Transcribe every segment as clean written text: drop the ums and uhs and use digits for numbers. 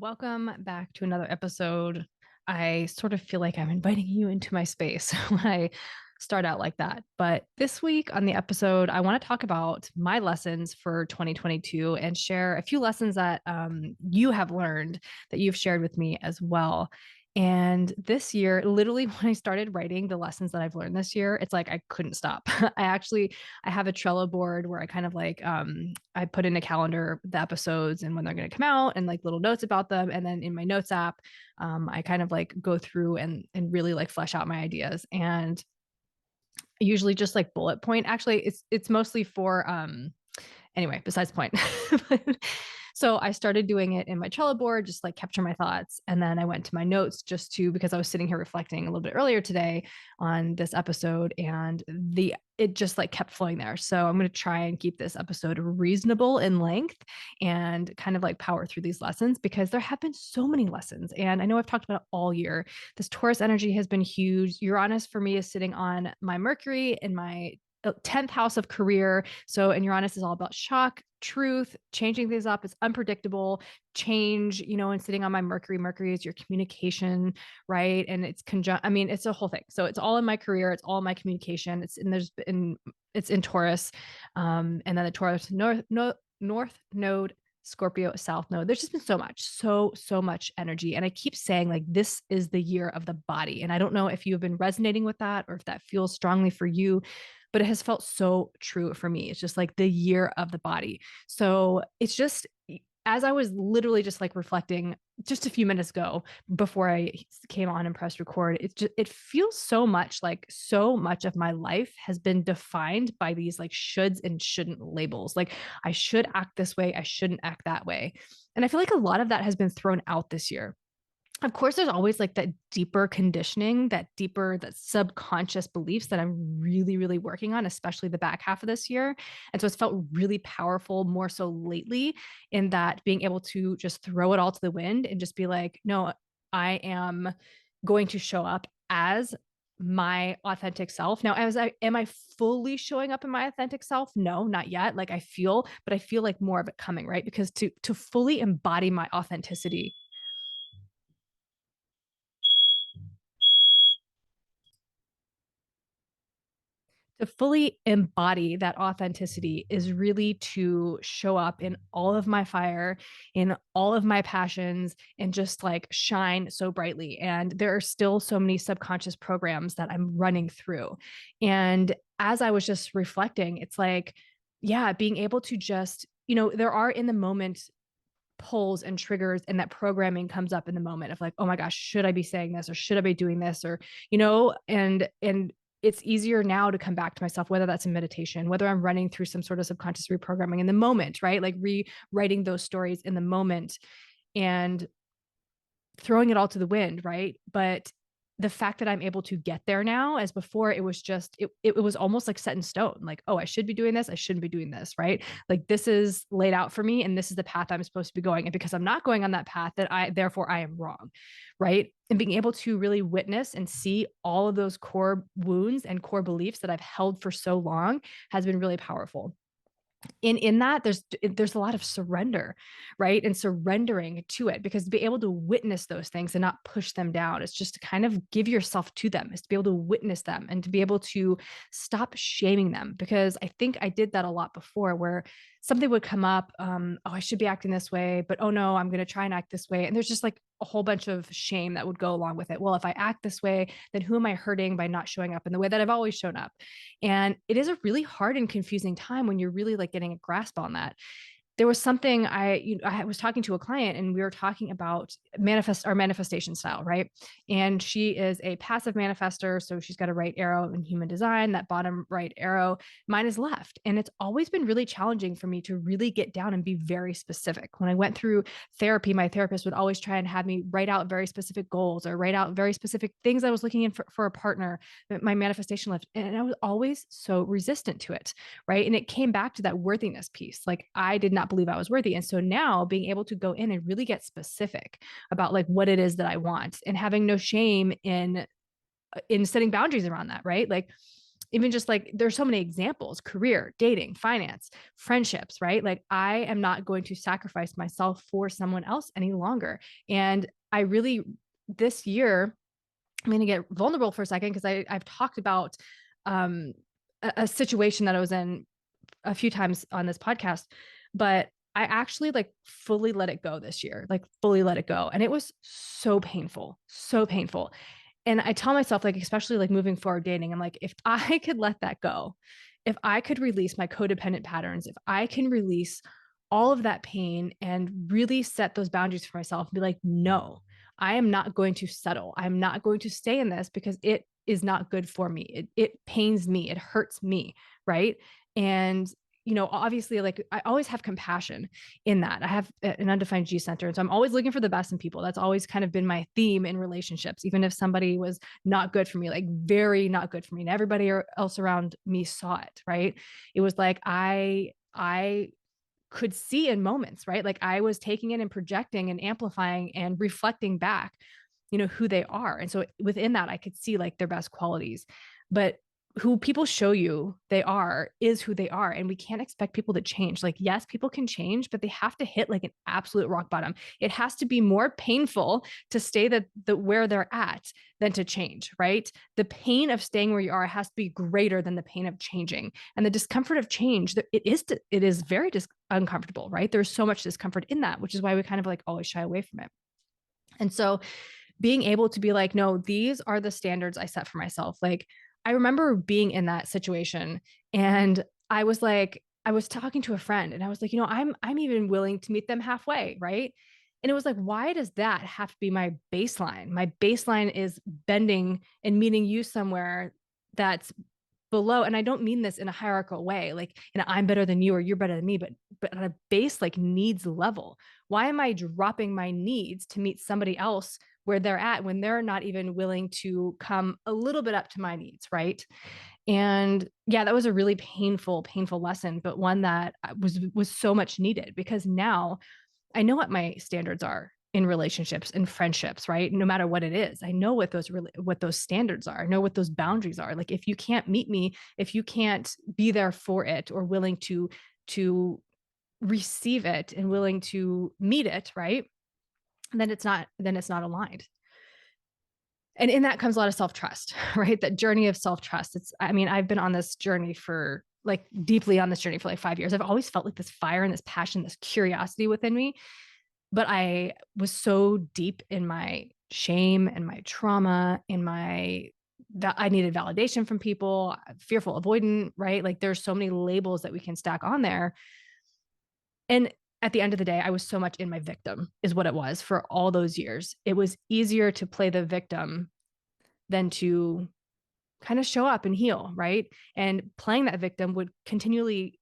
Welcome back to another episode. I sort of feel like I'm inviting you into my space when I start out like that. But this week on the episode, I want to talk about my lessons for 2022 and share a few lessons that you have learned that you've shared with me as well. And this year, literally when I started writing the lessons that I've learned this year, it's like I couldn't stop. I have a Trello board where I kind of like I put in a calendar the episodes and when they're going to come out and like little notes about them. And then in my notes app, I kind of like go through and really like flesh out my ideas. And I usually just like bullet point. Actually, it's mostly for anyway, besides the point. So I started doing it in my Trello board, just like capture my thoughts. And then I went to my notes just to, because I was sitting here reflecting a little bit earlier today on this episode and it just like kept flowing there. So I'm going to try and keep this episode reasonable in length and kind of like power through these lessons because there have been so many lessons. And I know I've talked about it all year. This Taurus energy has been huge. Uranus for me is sitting on my Mercury in my 10th house of career. So, and Uranus is all about shock, truth, changing things up. It's unpredictable, change, and sitting on my Mercury. Mercury is your communication, right? And it's conjunct, I mean, it's a whole thing. So it's all in my career, it's all in my communication. It's in Taurus. And then the Taurus north node, Scorpio South Node. There's just been so much energy. And I keep saying, like, this is the year of the body. And I don't know if you've been resonating with that or if that feels strongly for you, but it has felt so true for me. It's just like the year of the body. So it's just, as I was literally just like reflecting just a few minutes ago before I came on and pressed record, it feels so much like so much of my life has been defined by these like shoulds and shouldn't labels. Like I should act this way, I shouldn't act that way. And I feel like a lot of that has been thrown out this year. Of course, there's always like that deeper conditioning, that subconscious beliefs that I'm really, really working on, especially the back half of this year. And so it's felt really powerful more so lately in that being able to just throw it all to the wind and just be like, no, I am going to show up as my authentic self. Now, am I fully showing up in my authentic self? No, not yet. Like but I feel like more of it coming, right? Because to fully embody my authenticity, to fully embody that authenticity is really to show up in all of my fire, in all of my passions, and just like shine so brightly. And there are still so many subconscious programs that I'm running through. And as I was just reflecting, it's like, yeah, being able to just, there are in the moment pulls and triggers and that programming comes up in the moment of like, oh my gosh, should I be saying this or should I be doing this? Or, and it's easier now to come back to myself, whether that's in meditation, whether I'm running through some sort of subconscious reprogramming in the moment, right? Like rewriting those stories in the moment and throwing it all to the wind, right? But the fact that I'm able to get there now, as before, it was just it was almost like set in stone. Like, oh, I should be doing this, I shouldn't be doing this, right? Like this is laid out for me, and this is the path I'm supposed to be going. And because I'm not going on that path, that therefore I am wrong, right? And being able to really witness and see all of those core wounds and core beliefs that I've held for so long has been really powerful. In that there's a lot of surrender, right? And surrendering to it, because to be able to witness those things and not push them down, it's just to kind of give yourself to them, is to be able to witness them and to be able to stop shaming them. Because I think I did that a lot before, where something would come up, oh, I should be acting this way, but oh no, I'm going to try and act this way, and there's just like a whole bunch of shame that would go along with it. Well, if I act this way, then who am I hurting by not showing up in the way that I've always shown up? And it is a really hard and confusing time when you're really like getting a grasp on that. There was something I was talking to a client, and we were talking about our manifestation style, right? And she is a passive manifester, so she's got a right arrow in human design, that bottom right arrow. Mine is left, and it's always been really challenging for me to really get down and be very specific. When I went through therapy, my therapist would always try and have me write out very specific goals or write out very specific things I was looking in for a partner, my manifestation list, and I was always so resistant to it, right? And it came back to that worthiness piece. Like I did not believe I was worthy. And so now being able to go in and really get specific about like what it is that I want, and having no shame in setting boundaries around that, right? Like even just like there's so many examples: career, dating, finance, friendships, right? Like I am not going to sacrifice myself for someone else any longer. And I really, this year, I'm going to get vulnerable for a second because I've talked about um, a situation that I was in a few times on this podcast, but I actually like fully let it go this year, like fully let it go. And it was so painful, so painful. And I tell myself, like, especially like moving forward dating, I'm like, if I could let that go, if I could release my codependent patterns, if I can release all of that pain and really set those boundaries for myself and be like, no, I am not going to settle. I'm not going to stay in this because it is not good for me. It pains me. It hurts me. Right. And, obviously, like I always have compassion in that. I have an undefined G center. And so I'm always looking for the best in people. That's always kind of been my theme in relationships, even if somebody was not good for me, like very not good for me. And everybody else around me saw it. Right. It was like I could see in moments, right? Like I was taking it and projecting and amplifying and reflecting back, who they are. And so within that, I could see like their best qualities. But who people show you they are is who they are. And we can't expect people to change. Like, yes, people can change, but they have to hit like an absolute rock bottom. It has to be more painful to stay the where they're at than to change, right? The pain of staying where you are has to be greater than the pain of changing. And the discomfort of change, it is very uncomfortable, right? There's so much discomfort in that, which is why we kind of like always shy away from it. And so being able to be like, no, these are the standards I set for myself. Like I remember being in that situation and I was talking to a friend and I was like, I'm even willing to meet them halfway, right? And it was like, why does that have to be my baseline? My baseline is bending and meeting you somewhere that's below. And I don't mean this in a hierarchical way, like, I'm better than you or you're better than me, but on a base like needs level. Why am I dropping my needs to meet somebody else where they're at when they're not even willing to come a little bit up to my needs, right? And yeah, that was a really painful lesson, but one that was so much needed because now I know what my standards are in relationships and friendships, right? No matter what it is, I know what those standards are. I know what those boundaries are. Like if you can't meet me, if you can't be there for it or willing to receive it and willing to meet it, right? Then it's not aligned. And in that comes a lot of self-trust, right? That journey of self-trust. I've been on this journey for like deeply on this journey for like 5 years. I've always felt like this fire and this passion, this curiosity within me. But I was so deep in my shame and my trauma and that I needed validation from people, fearful, avoidant, right? Like there's so many labels that we can stack on there. And at the end of the day, I was so much in my victim is what it was for all those years. It was easier to play the victim than to kind of show up and heal, right? And playing that victim would continually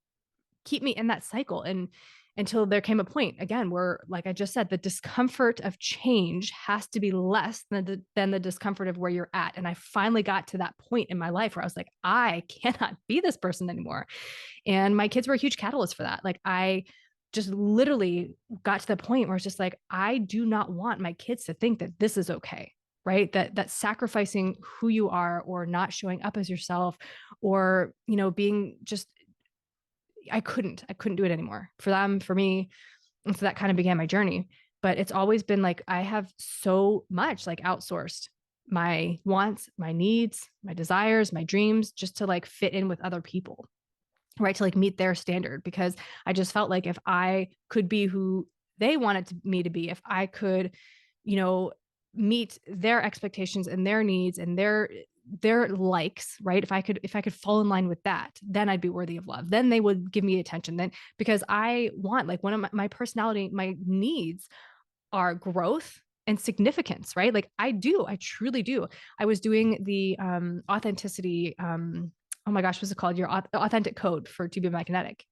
keep me in that cycle. And until there came a point again where, like I just said, the discomfort of change has to be less than the discomfort of where you're at. And I finally got to that point in my life where I was like, I cannot be this person anymore. And my kids were a huge catalyst for that. Like I just literally got to the point where it's just like, I do not want my kids to think that this is okay. Right. That sacrificing who you are or not showing up as yourself or, being just, I couldn't do it anymore for them, for me. And so that kind of began my journey. But it's always been like, I have so much like outsourced my wants, my needs, my desires, my dreams, just to like fit in with other people, right? To like meet their standard, because I just felt like if I could be who they wanted me to be, if I could, you know, meet their expectations and their needs and their likes, right? If I could fall in line with that, then I'd be worthy of love. Then they would give me attention. Then because I want like one of my personality, my needs are growth and significance, right? Like I truly do. I was doing the authenticity, oh my gosh, what's it called? Your authentic code for to be magnetic.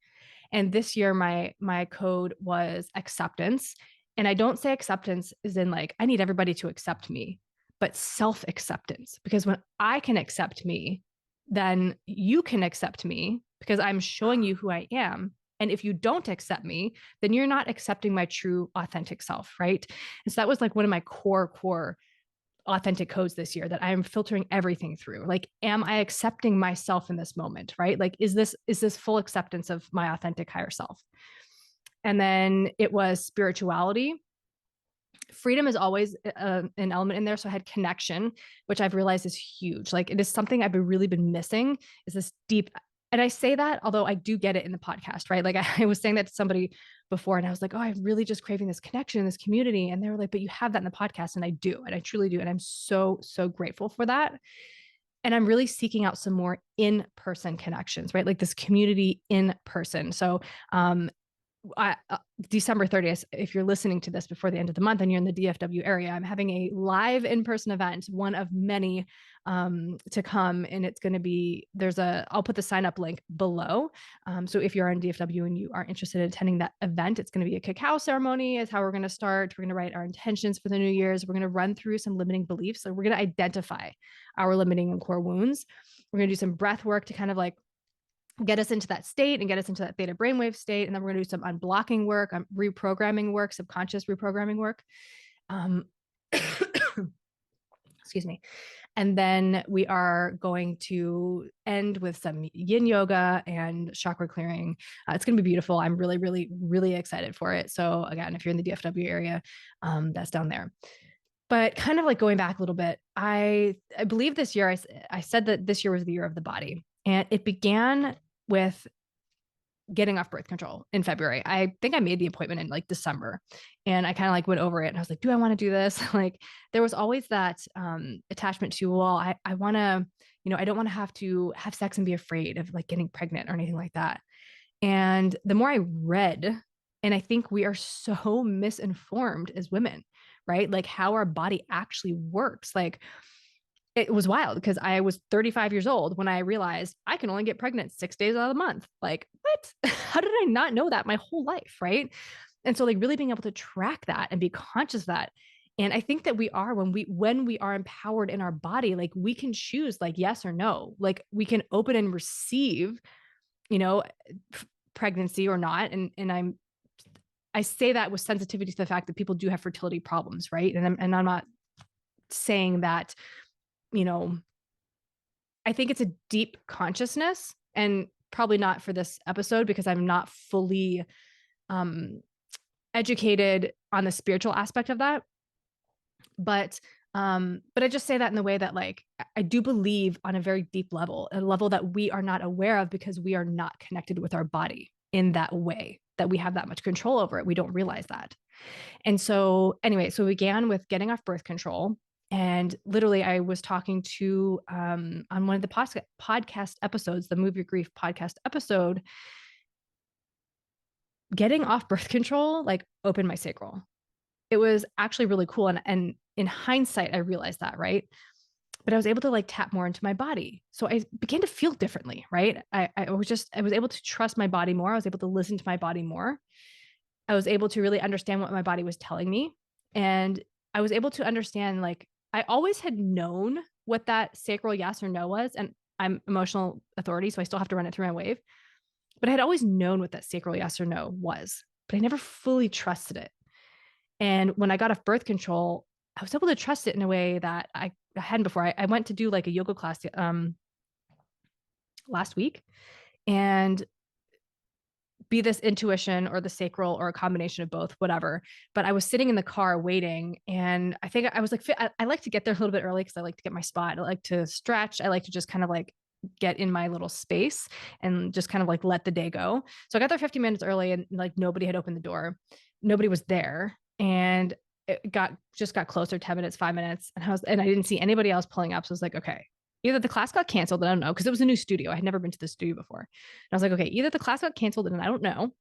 And this year my code was acceptance. And I don't say acceptance as in like I need everybody to accept me, but self-acceptance. Because when I can accept me, then you can accept me because I'm showing you who I am. And if you don't accept me, then you're not accepting my true authentic self, right? And so that was like one of my core authentic codes this year that I am filtering everything through. Like, am I accepting myself in this moment, right? Like, is this full acceptance of my authentic higher self? And then it was spirituality. Freedom is always an element in there. So I had connection, which I've realized is huge. Like, it is something I've really been missing, is this deep. And I say that, although I do get it in the podcast, right? Like, I was saying that to somebody before, and I was like, oh, I'm really just craving this connection, this community. And they were like, but you have that in the podcast. And I do, and I truly do. And I'm so, so grateful for that. And I'm really seeking out some more in-person connections, right? Like this community in person. So December 30th, if you're listening to this before the end of the month and you're in the DFW area, I'm having a live in-person event, one of many to come. And it's going to be, I'll put the sign up link below. So if you're in DFW and you are interested in attending that event, it's going to be a cacao ceremony is how we're going to start. We're going to write our intentions for the New Year's. We're going to run through some limiting beliefs. So we're going to identify our limiting and core wounds. We're going to do some breath work to kind of like get us into that state and get us into that theta brainwave state. And then we're going to do some unblocking work, reprogramming work, subconscious reprogramming work. Excuse me. And then we are going to end with some yin yoga and chakra clearing. It's going to be beautiful. I'm really, really, really excited for it. So again, if you're in the DFW area, that's down there. But kind of like going back a little bit, I believe this year, I said that this year was the year of the body. And it began with getting off birth control in February. I think I made the appointment in like December, and I kind of like went over it and I was like, do I want to do this? Like, there was always that attachment to, well, I want to, I don't want to have sex and be afraid of like getting pregnant or anything like that. And the more I read, and I think we are so misinformed as women, right? Like how our body actually works. Like, it was wild because I was 35 years old when I realized I can only get pregnant 6 days out of the month. Like, what? How did I not know that my whole life? Right. And so like really being able to track that and be conscious of that. And I think that we are, when we are empowered in our body, like we can choose like yes or no. Like we can open and receive, pregnancy or not. And I say that with sensitivity to the fact that people do have fertility problems, right? And I'm not saying that, I think it's a deep consciousness, and probably not for this episode because I'm not fully educated on the spiritual aspect of that. But I just say that in the way that like I do believe on a very deep level, a level that we are not aware of because we are not connected with our body in that way, that we have that much control over it. We don't realize that. And so anyway, so we began with getting off birth control. And literally, I was talking to on one of the podcast episodes, the Move Your Grief podcast episode, getting off birth control, like opened my sacral. It was actually really cool. And in hindsight, I realized that, right? But I was able to like tap more into my body. So I began to feel differently, right? I was able to trust my body more. I was able to listen to my body more. I was able to really understand what my body was telling me. And I was able to understand, like, I always had known what that sacral yes or no was. And I'm emotional authority, so I still have to run it through my wave. But I had always known what that sacral yes or no was, but I never fully trusted it. And when I got off birth control, I was able to trust it in a way that I hadn't before. I went to do like a yoga class last week, and be this intuition or the sacral or a combination of both, whatever. But I was sitting in the car waiting, and I think I was like, I like to get there a little bit early because I like to get my spot. I like to stretch. I like to just kind of like get in my little space and just kind of like let the day go. So I got there 15 minutes early, and like nobody had opened the door. Nobody was there. And it just got closer, 10 minutes, 5 minutes. And I didn't see anybody else pulling up. So I was like, okay, either the class got canceled, and I don't know, because it was a new studio. I had never been to the studio before. And I was like, okay, either the class got canceled and I don't know,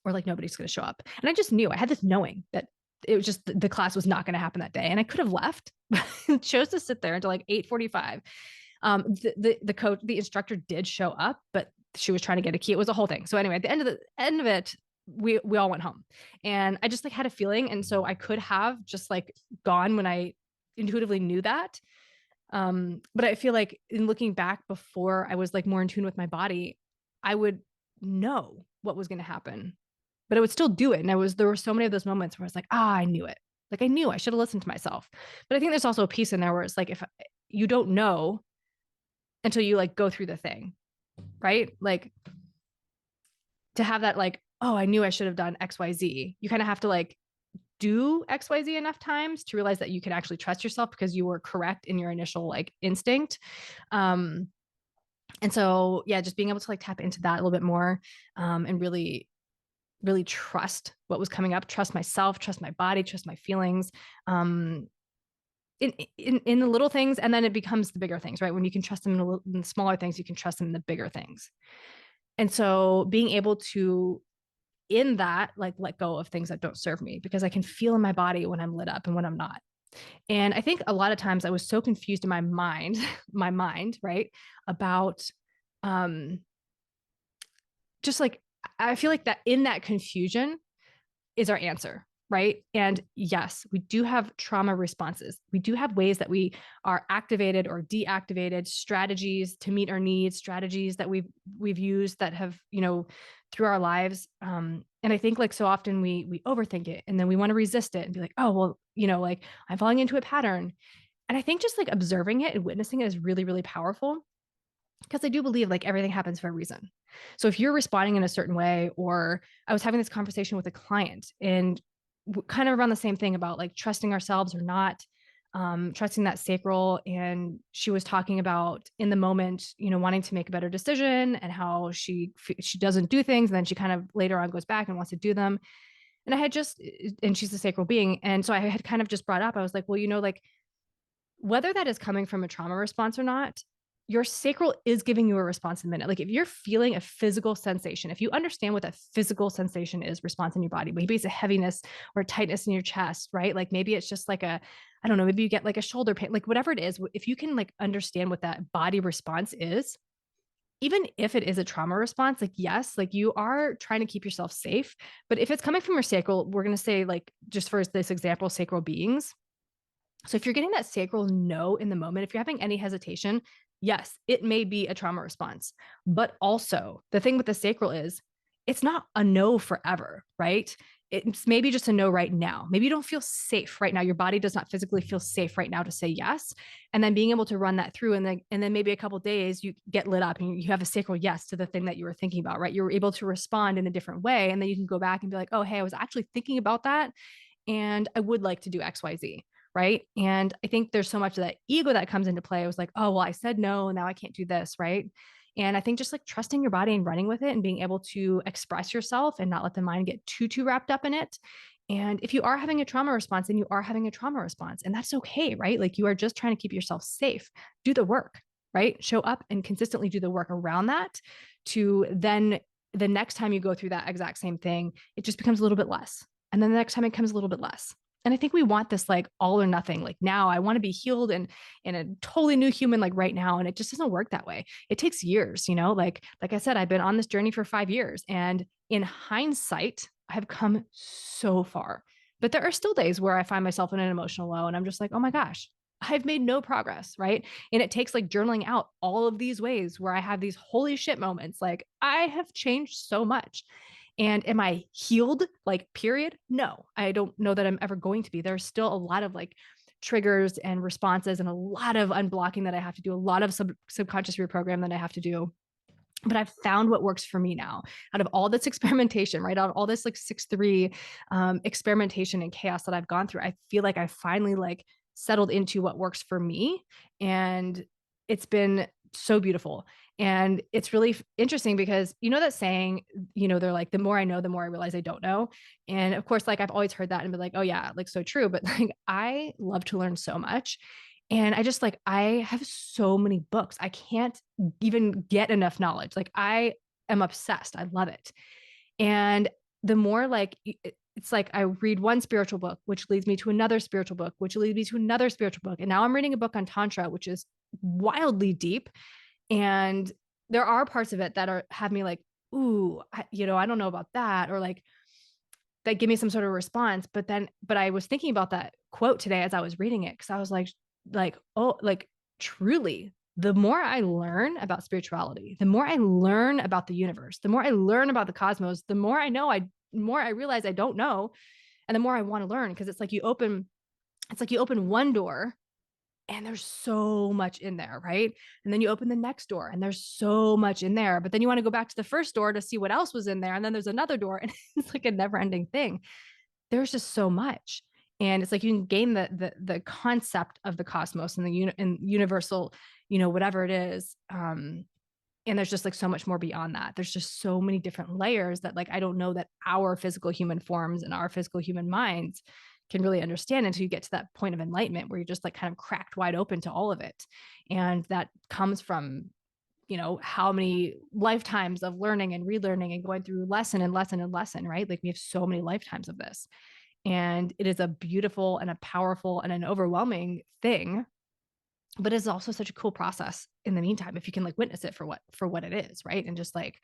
or like nobody's going to show up. And I just knew, I had this knowing that it was just the class was not going to happen that day. And I could have left, but chose to sit there until like 8:45. The coach, the instructor did show up, but she was trying to get a key. It was a whole thing. So anyway, at the end of it, we all went home, and I just like had a feeling. And so I could have just like gone when I intuitively knew that. But I feel like in looking back, before I was like more in tune with my body, I would know what was going to happen, but I would still do it. And there were so many of those moments where I was like, I knew it. Like I knew I should have listened to myself. But I think there's also a piece in there where it's like, if you don't know until you like go through the thing, right? Like to have that, like, oh, I knew I should have done XYZ. You kind of have to like do XYZ enough times to realize that you can actually trust yourself because you were correct in your initial like instinct. Um, and so, yeah, just being able to like tap into that a little bit more, and really, really trust what was coming up, trust myself, trust my body, trust my feelings. Um, in the little things, and then it becomes the bigger things, right? When you can trust them in the smaller things, you can trust them in the bigger things. And so being able to in that like let go of things that don't serve me, because I can feel in my body when I'm lit up and when I'm not. And I think a lot of times I was so confused in my mind, my mind, right, about um just like I feel like that in that confusion is our answer, right? And yes, we do have trauma responses. We do have ways that we are activated or deactivated, strategies to meet our needs, strategies that we've used that have, through our lives. And I think like so often we overthink it and then we want to resist it and be like, oh, well, like I'm falling into a pattern. And I think just like observing it and witnessing it is really, really powerful, because I do believe like everything happens for a reason. So if you're responding in a certain way, or I was having this conversation with a client and kind of around the same thing about like trusting ourselves or not, trusting that sacral. And she was talking about in the moment, wanting to make a better decision and how she doesn't do things. And then she kind of later on goes back and wants to do them. And and she's a sacral being. And so I had kind of just brought up, I was like, well, like whether that is coming from a trauma response or not, your sacral is giving you a response in a minute. Like if you're feeling a physical sensation, if you understand what that physical sensation is, response in your body, maybe it's a heaviness or a tightness in your chest, right? Like maybe it's just like I don't know, maybe you get like a shoulder pain, like whatever it is, if you can like understand what that body response is, even if it is a trauma response, like, yes, like you are trying to keep yourself safe. But if it's coming from your sacral, we're going to say like, just for this example, sacral beings. So if you're getting that sacral no in the moment, if you're having any hesitation, yes, it may be a trauma response. But also the thing with the sacral is it's not a no forever, right? It's maybe just a no right now. Maybe you don't feel safe right now. Your body does not physically feel safe right now to say yes. And then being able to run that through, and then maybe a couple of days you get lit up and you have a sacral yes to the thing that you were thinking about, right? You're able to respond in a different way. And then you can go back and be like, oh, hey, I was actually thinking about that and I would like to do XYZ. Right. And I think there's so much of that ego that comes into play. I was like, oh, well, I said no, now I can't do this. Right. And I think just like trusting your body and running with it and being able to express yourself and not let the mind get too wrapped up in it. And if you are having a trauma response, then you are having a trauma response. And that's okay. Right. Like you are just trying to keep yourself safe. Do the work. Right. Show up and consistently do the work around that, to then the next time you go through that exact same thing, it just becomes a little bit less. And then the next time it comes a little bit less. And I think we want this like all or nothing. Like now I want to be healed and a totally new human like right now. And it just doesn't work that way. It takes years, like I said, I've been on this journey for 5 years. And in hindsight, I have come so far. But there are still days where I find myself in an emotional low and I'm just like, oh my gosh, I've made no progress. Right. And it takes like journaling out all of these ways where I have these holy shit moments. Like I have changed so much. And am I healed? Like, period? No, I don't know that I'm ever going to be. There's still a lot of like triggers and responses and a lot of unblocking that I have to do, a lot of subconscious reprogram that I have to do. But I've found what works for me now out of all this experimentation, right? Out of all this like 6-3 experimentation and chaos that I've gone through. I feel like I finally like settled into what works for me. And it's been so beautiful. And it's really interesting because that saying, they're like, the more I know, the more I realize I don't know. And of course, like I've always heard that and be like, oh yeah, like so true. But like, I love to learn so much. And I just like, I have so many books. I can't even get enough knowledge. Like I am obsessed. I love it. And the more like, it's like I read one spiritual book, which leads me to another spiritual book, which leads me to another spiritual book. And now I'm reading a book on Tantra, which is wildly deep. And there are parts of it that have me like, ooh, I don't know about that. Or like, that give me some sort of response. But I was thinking about that quote today as I was reading it. Cause I was like, oh, like truly, the more I learn about spirituality, the more I learn about the universe, the more I learn about the cosmos, the more I know, more I realize I don't know. And the more I want to learn, because it's like you open one door and there's so much in there, right? And then you open the next door and there's so much in there, but then you want to go back to the first door to see what else was in there. And then there's another door, and it's like a never ending thing. There's just so much. And it's like you can gain the concept of the cosmos and and universal, whatever it is. And there's just like so much more beyond that. There's just so many different layers that like I don't know that our physical human forms and our physical human minds can really understand until you get to that point of enlightenment where you're just like kind of cracked wide open to all of it. And that comes from, how many lifetimes of learning and relearning and going through lesson and lesson and lesson, right? Like we have so many lifetimes of this. And it is a beautiful and a powerful and an overwhelming thing, but it's also such a cool process in the meantime if you can like witness it for what it is, right? And just like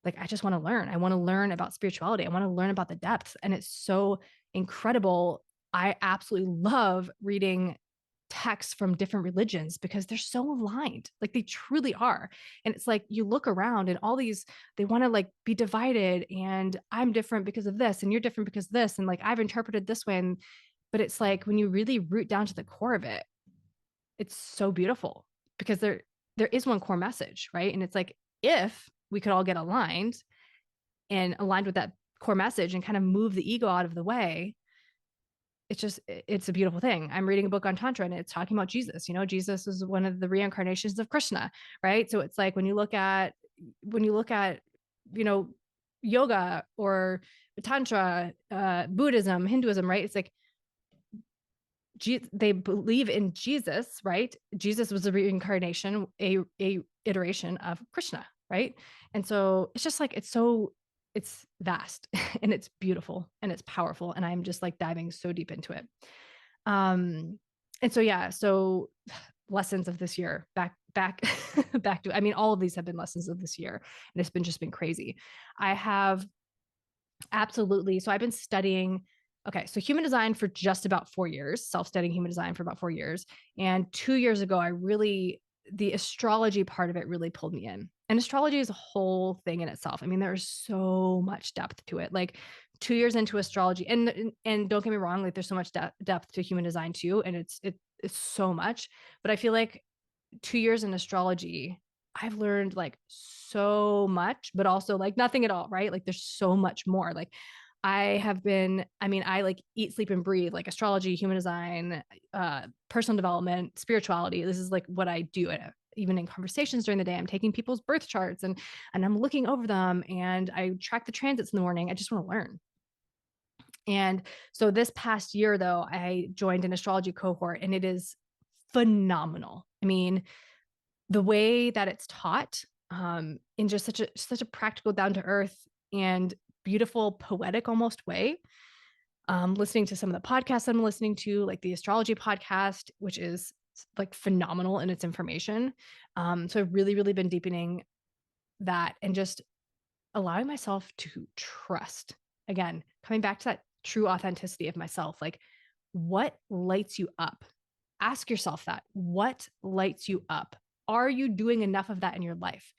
I just want to learn. I want to learn about spirituality. I want to learn about the depths, and it's so incredible. I absolutely love reading texts from different religions because they're so aligned. Like they truly are. And it's like you look around and all these, they want to like be divided, and I'm different because of this and you're different because of this, and like I've interpreted this way. But it's like when you really root down to the core of it, it's so beautiful because there is one core message, right? And it's like if we could all get aligned with that core message and kind of move the ego out of the way, it's a beautiful thing. I'm reading a book on Tantra and it's talking about Jesus. Jesus is one of the reincarnations of Krishna, right? So it's like when you look at, you know, yoga or Tantra, Buddhism, Hinduism, right? It's like they believe in Jesus, right? Jesus was a reincarnation, a iteration of Krishna, right? And so it's just like it's vast and it's beautiful and it's powerful, and I'm just like diving so deep into it. And so yeah, so lessons of this year, back back to, I mean, all of these have been lessons of this year, and it's been crazy. I have absolutely. So I've been studying, okay, so human design for just about 4 years, self-studying human design for about 4 years. And 2 years ago, the astrology part of it really pulled me in. And astrology is a whole thing in itself. I mean, there's so much depth to it. Like 2 years into astrology, and don't get me wrong, like there's so much depth to human design too. And it's so much, but I feel like 2 years in astrology, I've learned like so much, but also like nothing at all, right? Like there's so much more. Like I like eat, sleep, and breathe like astrology, human design, personal development, spirituality. This is like what I do. Even in conversations during the day, I'm taking people's birth charts and I'm looking over them, and I track the transits in the morning. I just want to learn. And so this past year, though, I joined an astrology cohort, and it is phenomenal. I mean, the way that it's taught, in just such a practical, down to earth and beautiful, poetic almost way. Listening to some of the podcasts I'm listening to, like the astrology podcast, which is like phenomenal in its information. So I've really, really been deepening that and just allowing myself to trust. Again, coming back to that true authenticity of myself. Like, what lights you up? Ask yourself that. What lights you up? Are you doing enough of that in your life?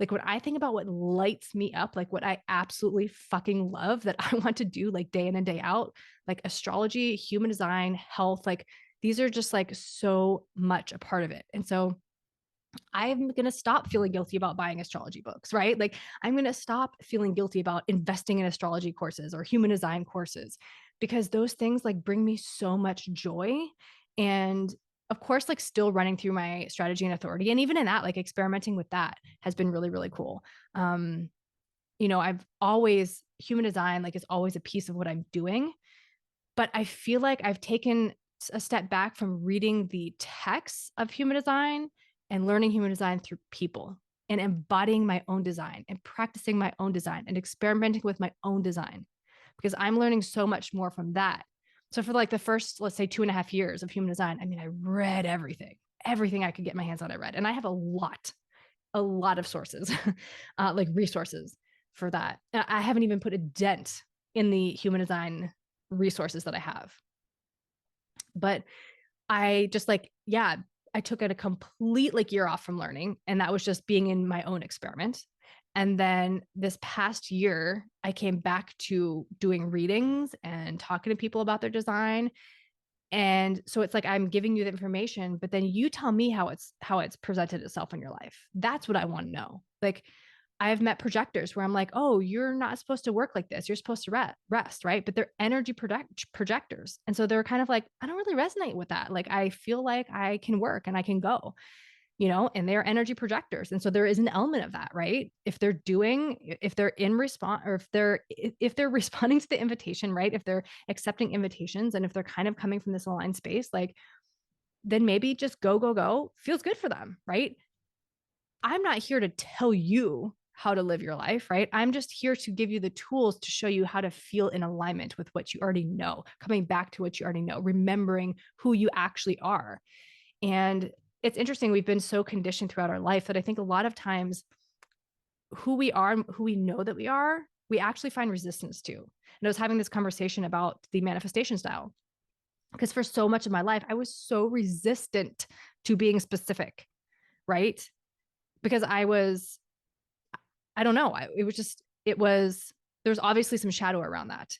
Like when I think about what lights me up, like what I absolutely fucking love that I want to do like day in and day out, like astrology, human design, health, like these are just like so much a part of it. And so I'm going to stop feeling guilty about buying astrology books, right? Like I'm going to stop feeling guilty about investing in astrology courses or human design courses, because those things like bring me so much joy. And of course, like still running through my strategy and authority. And even in that, like experimenting with that has been really, really cool. I've always, human design, like is always a piece of what I'm doing, but I feel like I've taken a step back from reading the texts of human design and learning human design through people and embodying my own design and practicing my own design and experimenting with my own design, because I'm learning so much more from that. So for like the first, let's say 2.5 years of human design, I mean, I read everything I could get my hands on. I read, and I have a lot of sources, like resources for that. And I haven't even put a dent in the human design resources that I have. But I just like, yeah, I took it a complete like year off from learning. And that was just being in my own experiment. And then this past year, I came back to doing readings and talking to people about their design. And so it's like I'm giving you the information, but then you tell me how it's presented itself in your life. That's what I want to know. Like I've met projectors where I'm like, oh, you're not supposed to work like this. You're supposed to rest, right? But they're energy projectors. And so they're kind of like, I don't really resonate with that. Like I feel like I can work and I can go, and they're energy projectors. And so there is an element of that, right? If they're in response, or if they're responding to the invitation, right? If they're accepting invitations and if they're kind of coming from this aligned space, like then maybe just go feels good for them, right? I'm not here to tell you how to live your life, right? I'm just here to give you the tools to show you how to feel in alignment with what you already know, coming back to what you already know, remembering who you actually are. And it's interesting. We've been so conditioned throughout our life that I think a lot of times who we are, who we know that we are, we actually find resistance to. And I was having this conversation about the manifestation style because for so much of my life, I was so resistant to being specific, right? Because I don't know, there's obviously some shadow around that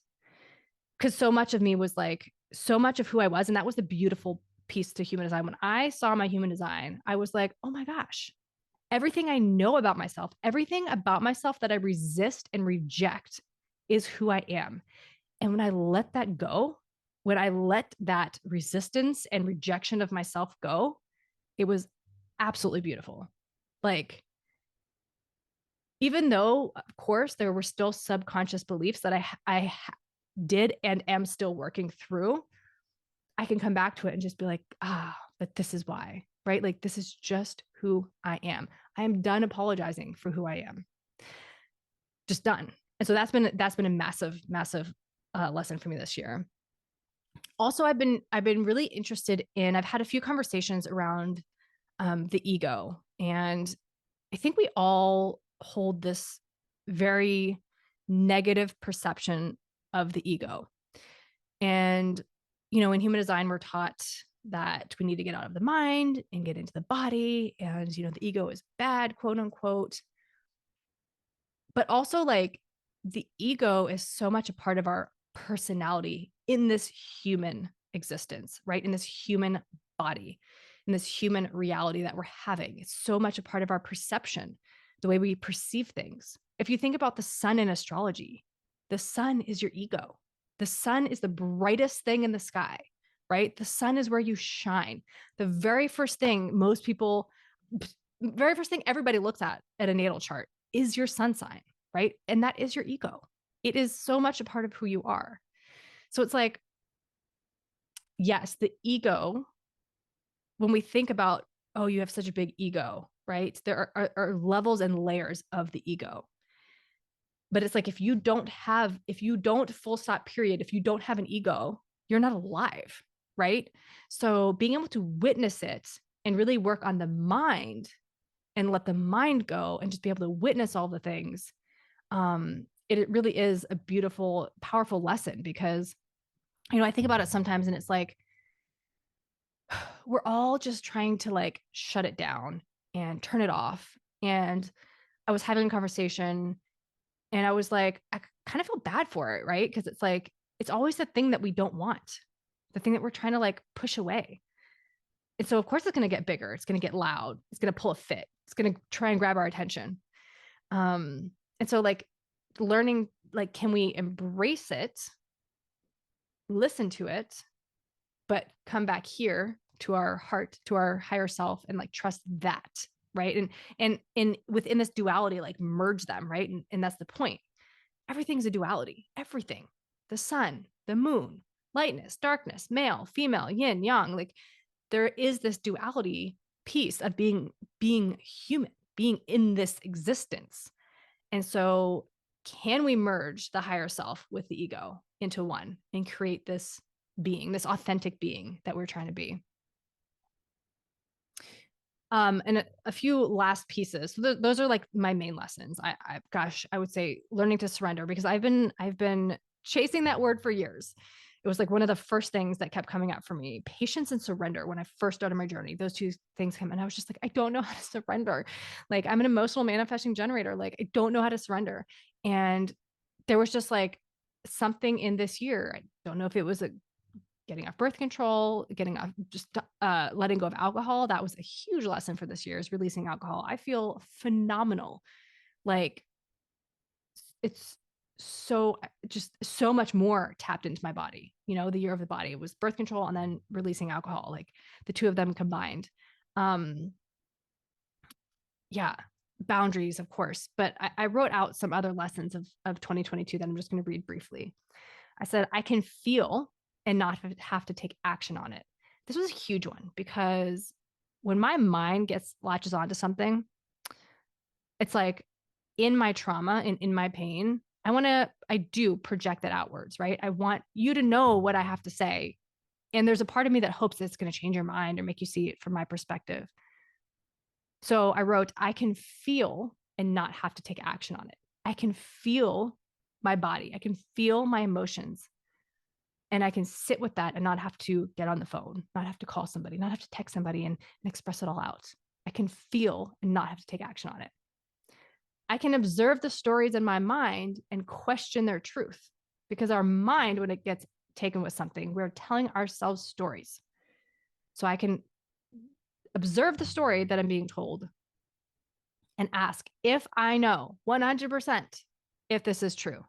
because so much of me was like, so much of who I was. And that was the beautiful piece to human design. When I saw my human design, I was like, oh my gosh, everything I know about myself, everything about myself that I resist and reject is who I am. And when I let that go, when I let that resistance and rejection of myself go, it was absolutely beautiful. Like, even though, of course, there were still subconscious beliefs that I did and am still working through, I can come back to it and just be like, but this is why, right? Like, this is just who I am. I am done apologizing for who I am. Just done. And so that's been a massive, massive lesson for me this year. Also, I've been really interested in. I've had a few conversations around the ego, and I think we all hold this very negative perception of the ego. And in human design, we're taught that we need to get out of the mind and get into the body, and the ego is bad, quote unquote. But also, like, the ego is so much a part of our personality in this human existence, right? In this human body, in this human reality that we're having. It's so much a part of our perception, the way we perceive things. If you think about the sun in astrology, the sun is your ego. The sun is the brightest thing in the sky, right? The sun is where you shine. The very first thing everybody looks at a natal chart is your sun sign, right? And that is your ego. It is so much a part of who you are. So it's like, yes, the ego, when we think about, oh, you have such a big ego, right? There are levels and layers of the ego. But it's like, if you don't full stop period, if you don't have an ego, you're not alive, right? So being able to witness it and really work on the mind and let the mind go and just be able to witness all the things, it really is a beautiful, powerful lesson. Because I think about it sometimes and it's like, we're all just trying to like shut it down and turn it off. And I was having a conversation and I was like, I kind of feel bad for it, right? Because it's like, it's always the thing that we don't want, the thing that we're trying to like push away. And so of course it's going to get bigger. It's going to get loud. It's going to pull a fit. It's going to try and grab our attention. And so like learning, like, can we embrace it, listen to it, but come back here to our heart, to our higher self, and like trust that, right? And within this duality, like merge them, right? And that's the point. Everything's a duality. Everything. The sun, the moon, lightness, darkness, male, female, yin, yang. Like, there is this duality piece of being human, being in this existence. And so can we merge the higher self with the ego into one and create this being, this authentic being that we're trying to be? And a few last pieces. So those are like my main lessons. I would say learning to surrender, because I've been chasing that word for years. It was like one of the first things that kept coming up for me. Patience and surrender. When I first started my journey, those two things came, and I was just like, I don't know how to surrender. Like, I'm an emotional manifesting generator. Like, I don't know how to surrender. And there was just like something in this year. I don't know if it was getting off birth control, getting off, just letting go of alcohol. That was a huge lesson for this year, is releasing alcohol. I feel phenomenal. Like, it's just so much more tapped into my body. The year of the body, it was birth control and then releasing alcohol, like the two of them combined. Yeah, boundaries, of course. But I wrote out some other lessons of 2022 that I'm just going to read briefly. I said, I can feel and not have to take action on it. This was a huge one, because when my mind latches onto something, it's like, in my trauma and in my pain, I do project that outwards, right? I want you to know what I have to say. And there's a part of me that hopes that it's going to change your mind or make you see it from my perspective. So I wrote, I can feel and not have to take action on it. I can feel my body. I can feel my emotions. And I can sit with that and not have to get on the phone, not have to call somebody, not have to text somebody and express it all out. I can feel and not have to take action on it. I can observe the stories in my mind and question their truth, because our mind, when it gets taken with something, we're telling ourselves stories. So I can observe the story that I'm being told and ask if I know 100% if this is true.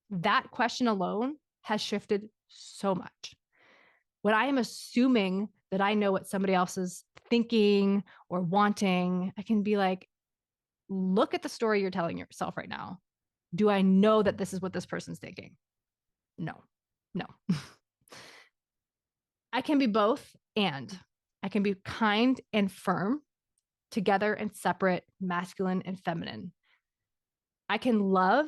That question alone has shifted so much. When I am assuming that I know what somebody else is thinking or wanting, I can be like, look at the story you're telling yourself right now. Do I know that this is what this person's thinking? No. I can be both, and I can be kind and firm, together and separate, masculine and feminine. I can love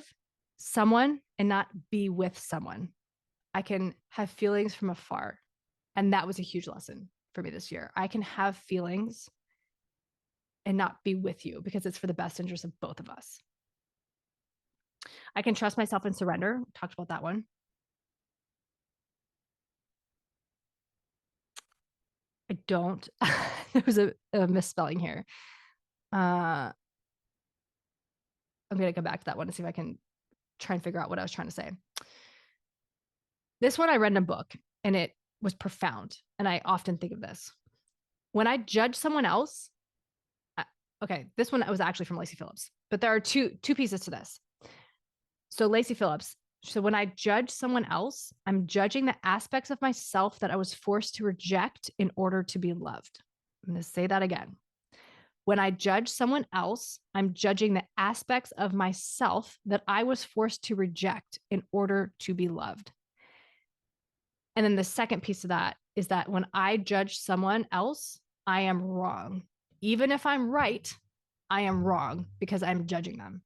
someone and not be with someone. I can have feelings from afar. And that was a huge lesson for me this year. I can have feelings and not be with you, because it's for the best interest of both of us. I can trust myself and surrender. We talked about that one. I don't. There was a misspelling here. I'm going to come back to that one and see if I can try and figure out what I was trying to say. This one I read in a book, and it was profound. And I often think of this. When I judge someone else, okay, this one was actually from Lacey Phillips, but there are two pieces to this. So Lacey Phillips, so when I judge someone else, I'm judging the aspects of myself that I was forced to reject in order to be loved. I'm going to say that again. When I judge someone else, I'm judging the aspects of myself that I was forced to reject in order to be loved. And then the second piece of that is that when I judge someone else, I am wrong. Even if I'm right, I am wrong because I'm judging them.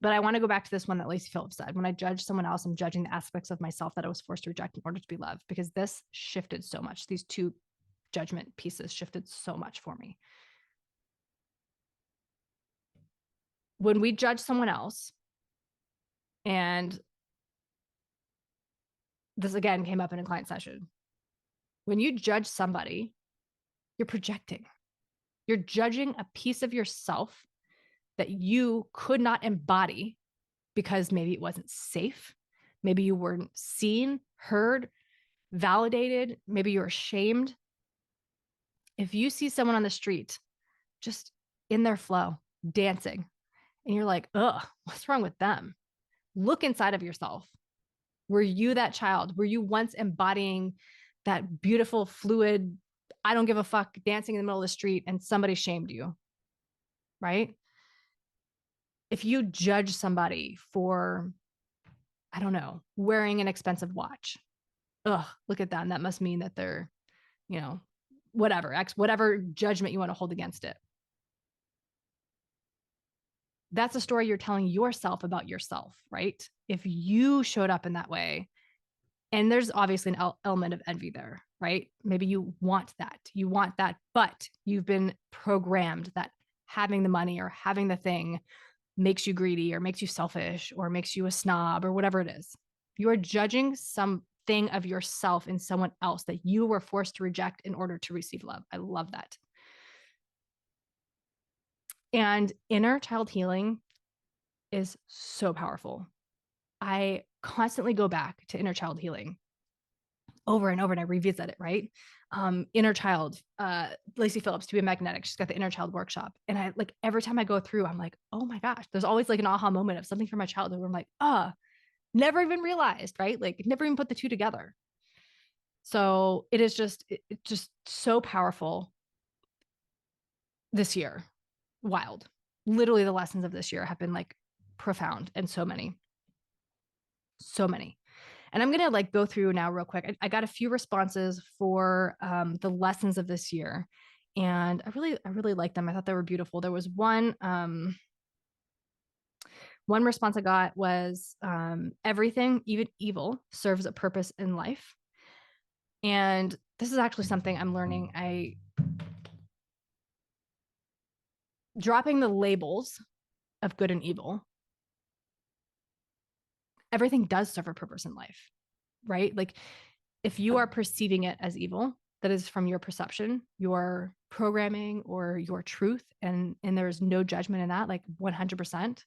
But I want to go back to this one that Lacey Phillips said. When I judge someone else, I'm judging the aspects of myself that I was forced to reject in order to be loved, because this shifted so much. These two judgment pieces shifted so much for me. When we judge someone else, and this again came up in a client session, when you judge somebody, you're projecting. You're judging a piece of yourself that you could not embody because maybe it wasn't safe. Maybe you weren't seen, heard, validated. Maybe you're ashamed. If you see someone on the street just in their flow, dancing, and you're like, ugh, what's wrong with them? Look inside of yourself. Were you that child? Were you once embodying that beautiful, fluid, I don't give a fuck, dancing in the middle of the street, and somebody shamed you? Right? If you judge somebody for, I don't know, wearing an expensive watch, ugh, look at that. And that must mean that they're, whatever judgment you want to hold against it. That's a story you're telling yourself about yourself, right? If you showed up in that way, and there's obviously an element of envy there, right? Maybe you want that, but you've been programmed that having the money or having the thing makes you greedy or makes you selfish or makes you a snob or whatever it is. You are judging something of yourself in someone else that you were forced to reject in order to receive love. I love that. And inner child healing is so powerful. I constantly go back to inner child healing over and over, and I revisit it, right? Inner child, Lacey Phillips, to be magnetic. She's got the inner child workshop. And I like every time I go through, I'm like, oh my gosh, there's always like an aha moment of something from my childhood where I'm like, never even realized, right? Like never even put the two together. So it is just so powerful this year. Wild. Literally the lessons of this year have been like profound and so many. So many. And I'm gonna like go through now real quick. I got a few responses for the lessons of this year, and I really liked them. I thought they were beautiful. There was one response I got was everything, even evil, serves a purpose in life. And this is actually something I'm learning. I dropping the labels of good and evil. Everything does serve a purpose in life, right? Like if you are perceiving it as evil, that is from your perception, your programming, or your truth, and there's no judgment in that, like 100%.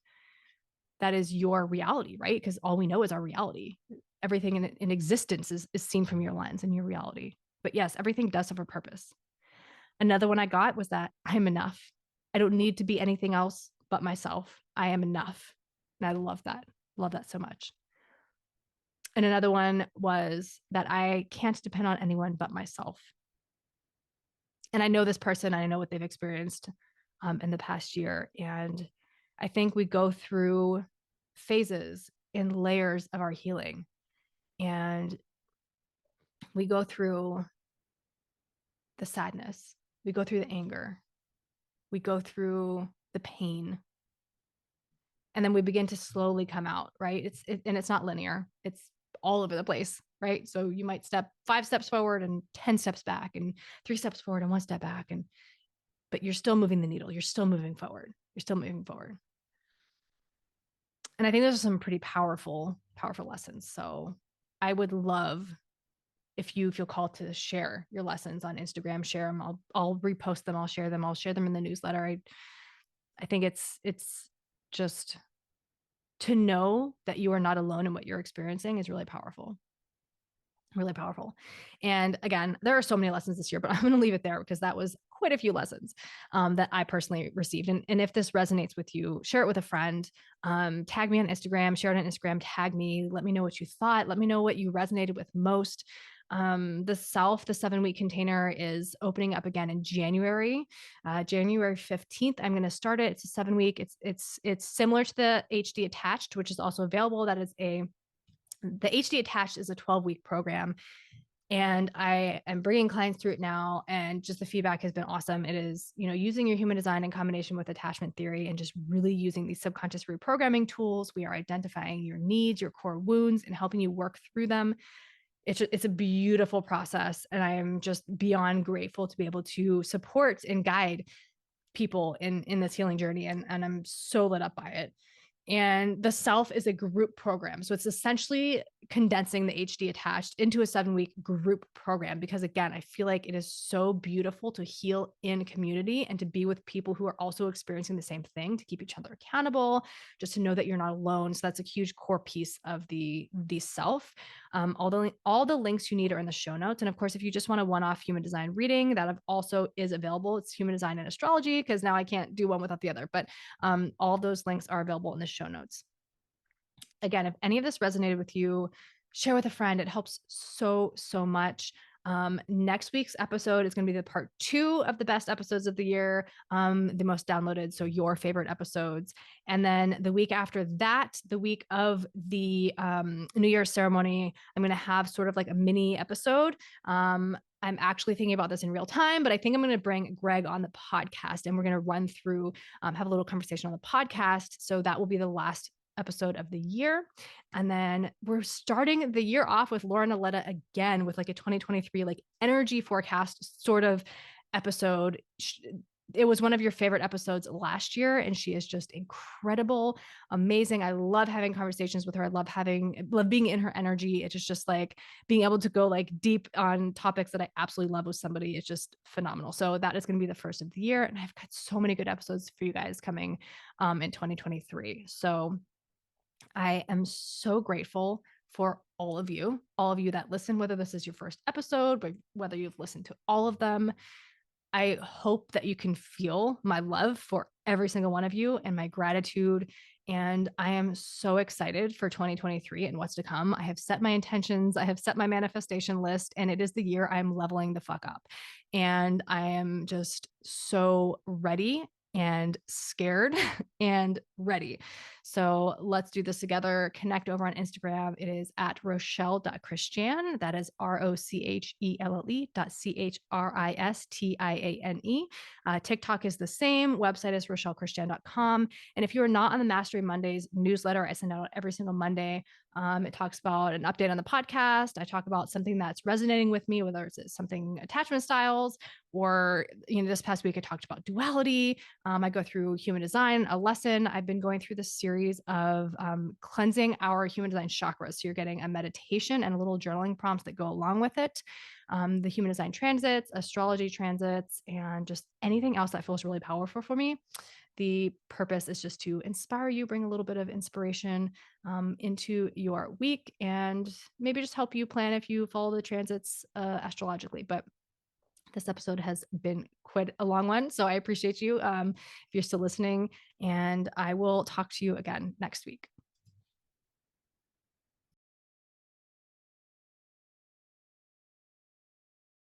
That is your reality, right? Because all we know is our reality. Everything in existence is seen from your lens and your reality. But yes, everything does have a purpose. Another one I got was that I'm enough. I don't need to be anything else but myself. I am enough. And I love that. Love that so much. And another one was that I can't depend on anyone but myself. And I know this person, and I know what they've experienced in the past year. And I think we go through phases and layers of our healing. And we go through the sadness, we go through the anger, we go through the pain. And then we begin to slowly come out, right? And it's not linear. It's all over the place, right? So you might step 5 steps forward and 10 steps back, and 3 steps forward and 1 step back. But you're still moving the needle. You're still moving forward. You're still moving forward. And I think those are some pretty powerful, powerful lessons. So I would love if you feel called to share your lessons on Instagram, share them. I'll repost them. I'll share them. I'll share them in the newsletter. I think it's just to know that you are not alone in what you're experiencing is really powerful. Really powerful. And again, there are so many lessons this year, but I'm going to leave it there because that was quite a few lessons that I personally received. And if this resonates with you, share it with a friend, tag me on Instagram, share it on Instagram, tag me, let me know what you thought. Let me know what you resonated with most. The 7-week container is opening up again in January, January 15th. I'm going to start it. It's a 7-week. It's similar to the HD Attached, which is also available. The HD Attached is a 12-week program, and I am bringing clients through it now, and just the feedback has been awesome. It is, using your human design in combination with attachment theory and just really using these subconscious reprogramming tools. We are identifying your needs, your core wounds, and helping you work through them. It's a beautiful process, and I am just beyond grateful to be able to support and guide people in this healing journey, and I'm so lit up by it. And the Self is a group program. So it's essentially condensing the HD Attached into a 7-week group program, because again, I feel like it is so beautiful to heal in community and to be with people who are also experiencing the same thing, to keep each other accountable, just to know that you're not alone. So that's a huge core piece of the Self. All the links you need are in the show notes. And of course, if you just want a one-off human design reading, that also is available. It's human design and astrology, because now I can't do one without the other, but all those links are available in the show notes. Again, if any of this resonated with you, share with a friend. It helps so, so much. Next week's episode is going to be the part 2 of the best episodes of the year, the most downloaded, so your favorite episodes. And then the week after that, the week of the New Year's ceremony, I'm going to have sort of like a mini episode. I'm actually thinking about this in real time, but I think I'm going to bring Greg on the podcast, and we're going to run through, have a little conversation on the podcast. So that will be the last episode of the year. And then we're starting the year off with Laura Naletta again with like a 2023 like energy forecast sort of episode. it was one of your favorite episodes last year, and she is just incredible, amazing. I love having conversations with her. I love being in her energy. It's just like being able to go like deep on topics that I absolutely love with somebody. It's just phenomenal. So that is going to be the first of the year, and I've got so many good episodes for you guys coming in 2023. So I am so grateful for all of you that listen, whether this is your first episode, but whether you've listened to all of them. I hope that you can feel my love for every single one of you and my gratitude. And I am so excited for 2023 and what's to come. I have set my intentions, I have set my manifestation list, and it is the year I'm leveling the fuck up. And I am just so ready and scared and ready. So let's do this together. Connect over on Instagram. It is at Rochelle.Christiane. That is ROCHELLE.CHRISTIANE. TikTok is the same. Website is RochelleChristiane.com. And if you are not on the Mastery Mondays newsletter, I send out every single Monday. It talks about an update on the podcast. I talk about something that's resonating with me, whether it's something attachment styles or, this past week I talked about duality. I go through human design, a lesson. I've been going through this series of cleansing our human design chakras. So you're getting a meditation and a little journaling prompts that go along with it. The human design transits, astrology transits, and just anything else that feels really powerful for me. The purpose is just to inspire you, bring a little bit of inspiration into your week, and maybe just help you plan if you follow the transits astrologically. But this episode has been quite a long one, so I appreciate you if you're still listening, and I will talk to you again next week.